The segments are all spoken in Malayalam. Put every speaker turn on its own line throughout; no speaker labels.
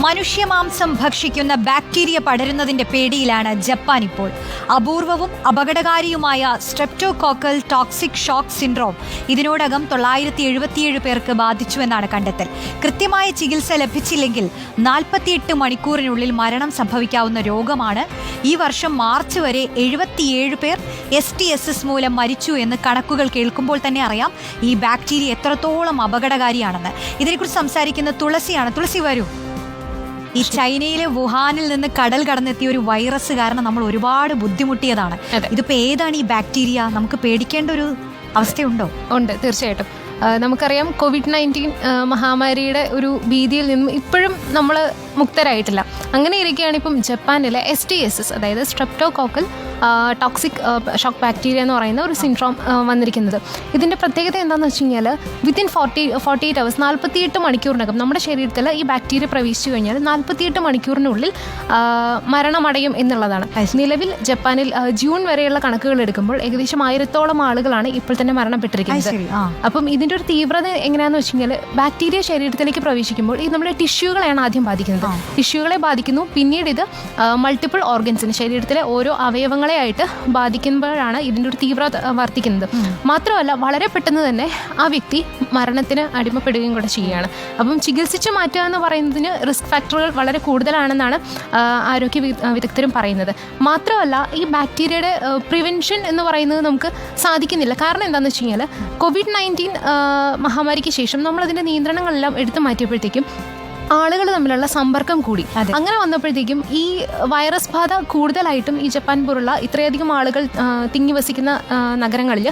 മനുഷ്യമാംസം ഭക്ഷിക്കുന്ന ബാക്ടീരിയ പടരുന്നതിന്റെ പേടിയിലാണ് ജപ്പാൻ ഇപ്പോൾ. അപൂർവവും അപകടകാരിയുമായ സ്ട്രെപ്റ്റോകോക്കൽ ടോക്സിക് ഷോക്ക് സിൻഡ്രോം ഇതിനോടകം 977 പേർക്ക് ബാധിച്ചുവെന്നാണ് കണ്ടെത്തൽ. കൃത്യമായ ചികിത്സ ലഭിച്ചില്ലെങ്കിൽ 48 മണിക്കൂറിനുള്ളിൽ മരണം സംഭവിക്കാവുന്ന രോഗമാണ്. ഈ വർഷം മാർച്ച് വരെ 77 പേർ STSS മൂലം മരിച്ചു എന്ന് കണക്കുകൾ കേൾക്കുമ്പോൾ തന്നെ അറിയാം ഈ ബാക്ടീരിയ എത്രത്തോളം അപകടകാരിയാണെന്ന്. ഇതിനെക്കുറിച്ച് സംസാരിക്കുന്ന തുളസിയാണ്. തുളസി, വരൂ. ഈ ചൈനയിലെ വുഹാനിൽ നിന്ന് കടൽ കടന്നെത്തിയ ഒരു വൈറസ് കാരണം നമ്മൾ ഒരുപാട് ബുദ്ധിമുട്ടിയതാണ്. ഇതിപ്പോ ഏതാണ് ഈ ബാക്ടീരിയ? നമുക്ക് പേടിക്കേണ്ട ഒരു അവസ്ഥയുണ്ടോ?
ഉണ്ട്, തീർച്ചയായിട്ടും. നമുക്കറിയാം COVID-19 മഹാമാരിയുടെ ഒരു ഭീതിയിൽ നിന്നും ഇപ്പോഴും നമ്മൾ മുക്തരായിട്ടില്ല. അങ്ങനെ ഇരിക്കുകയാണ് ഇപ്പം ജപ്പാനിലെ STSS, അതായത് സ്ട്രെപ്റ്റോകോക്കൽ ടോക്സിക് ഷോക്ക് ബാക്ടീരിയ എന്ന് പറയുന്ന ഒരു സിൻഡ്രോം വന്നിരിക്കുന്നത്. ഇതിൻ്റെ പ്രത്യേകത എന്താണെന്ന് വെച്ച് കഴിഞ്ഞാൽ വിത്തിൻ 48 hours 48 മണിക്കൂറിനകം നമ്മുടെ ശരീരത്തിൽ ഈ ബാക്ടീരിയ പ്രവേശിച്ചു കഴിഞ്ഞാൽ 48 മണിക്കൂറിനുള്ളിൽ മരണമടയും എന്നുള്ളതാണ്. നിലവിൽ ജപ്പാനിൽ ജൂൺ വരെയുള്ള കണക്കുകൾ എടുക്കുമ്പോൾ ഏകദേശം 1000-ഓളം ആളുകളാണ് ഇപ്പോൾ തന്നെ മരണപ്പെട്ടിരിക്കുന്നത്. അപ്പം ഇതിൻ്റെ ഒരു തീവ്രത എങ്ങനെയാണെന്ന് വെച്ച് കഴിഞ്ഞാൽ ബാക്ടീരിയ ശരീരത്തിലേക്ക് പ്രവേശിക്കുമ്പോൾ ഇത് നമ്മുടെ ടിഷ്യൂകളെയാണ് ആദ്യം ബാധിക്കുന്നത്. ടിഷ്യൂകളെ ബാധിക്കുന്നു, പിന്നീട് ഇത് മൾട്ടിപ്പിൾ ഓർഗൻസിന്, ശരീരത്തിലെ ഓരോ അവയവങ്ങളെയായിട്ട് ബാധിക്കുമ്പോഴാണ് ഇതിൻ്റെ ഒരു തീവ്രത വർദ്ധിക്കുന്നത്. മാത്രമല്ല വളരെ പെട്ടെന്ന് തന്നെ ആ വ്യക്തി മരണത്തിന് അടിമപ്പെടുകയും കൂടെ ചെയ്യുകയാണ്. അപ്പം ചികിത്സിച്ച് മാറ്റുക എന്ന് പറയുന്നതിന് റിസ്ക് ഫാക്ടറുകൾ വളരെ കൂടുതലാണെന്നാണ് ആരോഗ്യ വിദഗ്ധരും പറയുന്നത്. മാത്രമല്ല ഈ ബാക്ടീരിയയുടെ പ്രിവെൻഷൻ എന്ന് പറയുന്നത് നമുക്ക് സാധിക്കുന്നില്ല. കാരണം എന്താണെന്ന് വെച്ച് കഴിഞ്ഞാൽ COVID-19 മഹാമാരിക്ക് ശേഷം നമ്മളതിൻ്റെ നിയന്ത്രണങ്ങളെല്ലാം എടുത്തു മാറ്റിയപ്പോഴത്തേക്കും ആളുകൾ തമ്മിലുള്ള സമ്പർക്കം കൂടി. അങ്ങനെ വന്നപ്പോഴത്തേക്കും ഈ വൈറസ് ബാധ കൂടുതലായിട്ടും ഈ ജപ്പാൻ പോലുള്ള ഇത്രയധികം ആളുകൾ തിങ്ങി വസിക്കുന്ന നഗരങ്ങളിൽ,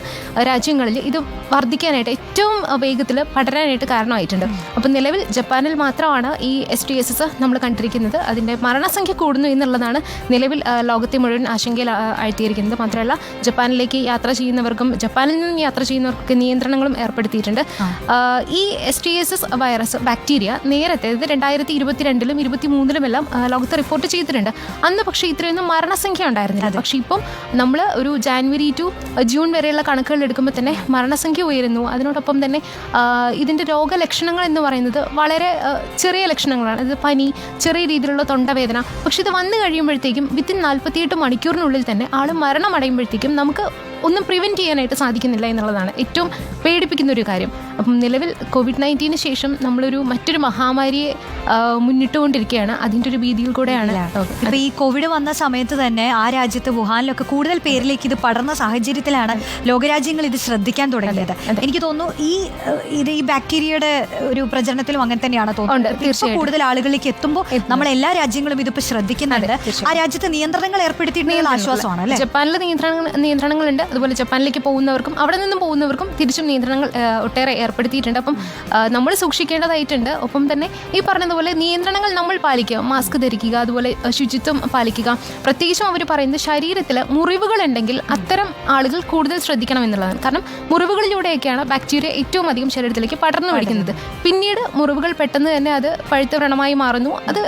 രാജ്യങ്ങളിൽ ഇത് വർദ്ധിക്കാനായിട്ട്, ഏറ്റവും വേഗത്തിൽ പടരാനായിട്ട് കാരണമായിട്ടുണ്ട്. അപ്പം നിലവിൽ ജപ്പാനിൽ മാത്രമാണ് ഈ STSS നമ്മൾ കണ്ടിരിക്കുന്നത്. അതിൻ്റെ മരണസംഖ്യ കൂടുന്നു എന്നുള്ളതാണ് നിലവിൽ ലോകത്തെ മുഴുവൻ ആശങ്കയിൽ ആഴ്ത്തിയിരിക്കുന്നത്. മാത്രമല്ല ജപ്പാനിലേക്ക് യാത്ര ചെയ്യുന്നവർക്കും ജപ്പാനിൽ നിന്നും യാത്ര ചെയ്യുന്നവർക്കൊക്കെ നിയന്ത്രണങ്ങളും ഏർപ്പെടുത്തിയിട്ടുണ്ട്. ഈ STSS വൈറസ് ബാക്ടീരിയ നേരത്തെ 2022-ലും 2023-ലും ലോകത്ത് റിപ്പോർട്ട് ചെയ്തിട്ടുണ്ട്. അന്ന് പക്ഷേ ഇത്രയൊന്നും മരണസംഖ്യ ഉണ്ടായിരുന്നില്ല. പക്ഷേ ഇപ്പം നമ്മൾ ഒരു ജാനുവരി ടു ജൂൺ വരെയുള്ള കണക്കുകൾ എടുക്കുമ്പോൾ തന്നെ മരണസംഖ്യ ഉയരുന്നു. അതിനോടൊപ്പം തന്നെ ഇതിൻ്റെ രോഗലക്ഷണങ്ങൾ എന്ന് പറയുന്നത് വളരെ ചെറിയ ലക്ഷണങ്ങളാണ്. ഇത് പനി, ചെറിയ രീതിയിലുള്ള തൊണ്ടവേദന. പക്ഷെ ഇത് വന്നു കഴിയുമ്പോഴത്തേക്കും വിത്തിൻ 48 മണിക്കൂറിനുള്ളിൽ തന്നെ ആൾ മരണമടയുമ്പോഴത്തേക്കും നമുക്ക് ഒന്നും പ്രിവെൻറ്റ് ചെയ്യാനായിട്ട് സാധിക്കുന്നില്ല എന്നുള്ളതാണ് ഏറ്റവും പേടിപ്പിക്കുന്ന ഒരു കാര്യം. അപ്പം നിലവിൽ COVID-19 ശേഷം നമ്മളൊരു മറ്റൊരു മഹാമാരിയെ മുന്നിട്ടുകൊണ്ടിരിക്കുകയാണ്. അതിൻ്റെ ഒരു ഭീതിയിൽ കൂടെയാണ്.
ഇപ്പം ഈ കോവിഡ് വന്ന സമയത്ത് തന്നെ ആ രാജ്യത്ത് വുഹാനിലൊക്കെ കൂടുതൽ പേരിലേക്ക് ഇത് പടർന്ന സാഹചര്യത്തിലാണ് ലോകരാജ്യങ്ങൾ ഇത് ശ്രദ്ധിക്കാൻ തുടങ്ങിയത്. എനിക്ക് തോന്നുന്നു ഈ ബാക്ടീരിയയുടെ ഒരു പ്രചരണത്തിലും അങ്ങനെ തന്നെയാണ് തോന്നുന്നത്. കൂടുതൽ ആളുകളിലേക്ക് എത്തുമ്പോൾ നമ്മൾ എല്ലാ രാജ്യങ്ങളും ഇതിപ്പോൾ ശ്രദ്ധിക്കുന്നുണ്ട്. ആ രാജ്യത്ത് നിയന്ത്രണങ്ങൾ ഏർപ്പെടുത്തിയിട്ടുള്ള ആശ്വാസമാണ് അല്ലേ?
ജപ്പാനിൽ നിയന്ത്രണങ്ങളുണ്ട്. അതുപോലെ ജപ്പാനിലേക്ക് പോകുന്നവർക്കും അവിടെ നിന്നും പോകുന്നവർക്കും തിരിച്ചും നിയന്ത്രണങ്ങൾ ഒട്ടേറെ ഏർപ്പെടുത്തിയിട്ടുണ്ട്. അപ്പം നമ്മൾ സൂക്ഷിക്കേണ്ടതായിട്ടുണ്ട്. ഒപ്പം തന്നെ ഈ പറഞ്ഞതുപോലെ നിയന്ത്രണങ്ങൾ നമ്മൾ പാലിക്കുക, മാസ്ക് ധരിക്കുക, അതുപോലെ ശുചിത്വം പാലിക്കുക. പ്രത്യേകിച്ചും അവർ പറയുന്നത് ശരീരത്തിൽ മുറിവുകളുണ്ടെങ്കിൽ അത്തരം ആളുകൾ കൂടുതൽ ശ്രദ്ധിക്കണം എന്നുള്ളതാണ്. കാരണം മുറിവുകളിലൂടെയൊക്കെയാണ് ബാക്ടീരിയ ഏറ്റവും അധികം ശരീരത്തിലേക്ക് പടർന്നു പിടിക്കുന്നത്. പിന്നീട് മുറിവുകൾ പെട്ടെന്ന് തന്നെ അത് പഴുത്ത വ്രണമായി മാറുന്നു. അത്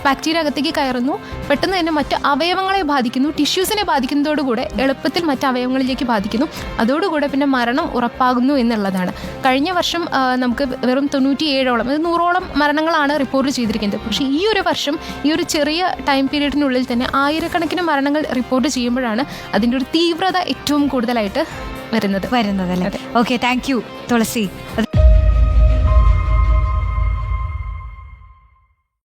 ബാക്ടീരിയ അകത്തേക്ക് കയറുന്നു, പെട്ടെന്ന് തന്നെ മറ്റ് അവയവങ്ങളെ ബാധിക്കുന്നു. ടിഷ്യൂസിനെ ബാധിക്കുന്നതോടുകൂടെ എളുപ്പത്തിൽ മറ്റ് അവയവങ്ങളിലേക്ക് ബാധിക്കുന്നു. അതോടുകൂടെ പിന്നെ മരണം ഉറപ്പാകുന്നു എന്നുള്ളതാണ്. കഴിഞ്ഞ വർഷം നമുക്ക് വെറും 97ഓളം, 100ഓളം മരണങ്ങളാണ് റിപ്പോർട്ട് ചെയ്തിരിക്കുന്നത്. പക്ഷേ ഈ ഒരു വർഷം, ഈ ഒരു ചെറിയ ടൈം പീരീഡിനുള്ളിൽ തന്നെ ആയിരക്കണക്കിന് മരണങ്ങൾ റിപ്പോർട്ട് ചെയ്യുമ്പോഴാണ് അതിൻ്റെ ഒരു തീവ്രത ഏറ്റവും കൂടുതലായിട്ട് വരുന്നത്.
Okay, thank you Thulasi.